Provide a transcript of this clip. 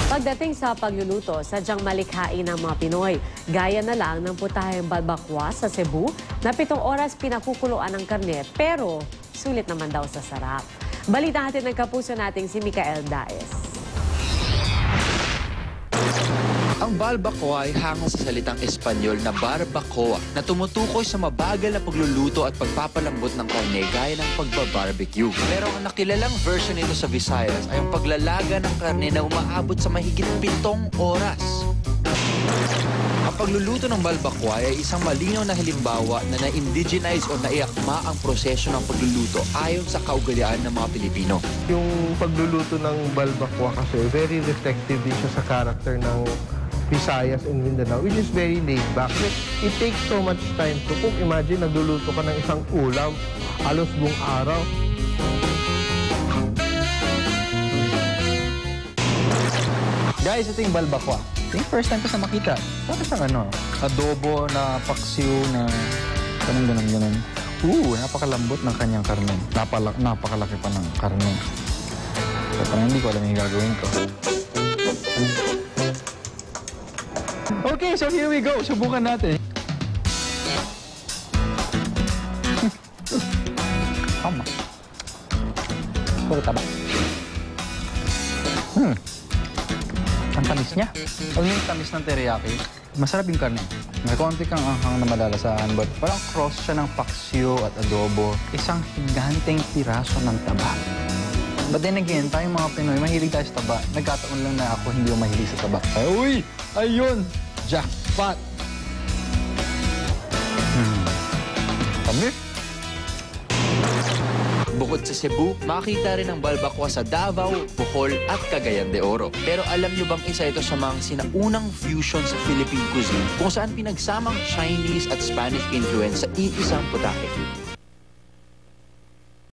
Pagdating sa pagluluto, sadyang malikhain ng mga Pinoy. Gaya na lang ng putaheng balbakwa sa Cebu na 7 oras pinakukuluan ng karne pero sulit naman daw sa sarap. Balita natin ng kapuso nating si Mikael Daes. Ang balbacoa ay hango sa salitang Espanyol na barbacoa na tumutukoy sa mabagal na pagluluto at pagpapalambot ng karne gaya ng pagbabarbecue. Pero ang nakilalang version nito sa Visayas ay ang paglalaga ng karne na umaabot sa mahigit 7 oras. Ang pagluluto ng balbacoa ay isang malinaw na halimbawa na na-indigenize o naiakma ang proseso ng pagluluto ayon sa kaugalian ng mga Pilipino. Yung pagluluto ng balbacoa kasi very reflective din siya sa character ng Visayas and Mindanao, which is very laid back. It takes so much time to cook. Imagine, nagluluto ka ng isang ulam, alos buong araw. Guys, ito yung balbacoa. Ito yung first time ko sa makita. Para siyang adobo na paksiw na ganun. Napakalambot ng kanyang karne. Napakalaki pa ng karne. So, parang hindi ko alam yung gagawin ko. Okay, so here we go. Subukan natin. Tama. Puro taba. Ang tamis niya. Pag yung tamis ng teriyaki, masarap yung karne. May konti kang anghang na malalasahan, but parang cross siya ng paksiw at adobo. Isang higanteng piraso ng taba. But then again, tayong mga Pinoy, mahilig tayo sa taba. Nagkataon lang na ako hindi mahilig sa taba. Ay, uy! Ayun! Jackpot! Tamis! Bukod sa Cebu, makita rin ang balbacoa sa Davao, Bohol at Cagayan de Oro. Pero alam nyo bang isa ito sa mga sinaunang fusion sa Philippine cuisine kung saan pinagsamang Chinese at Spanish influence sa iisang putahe?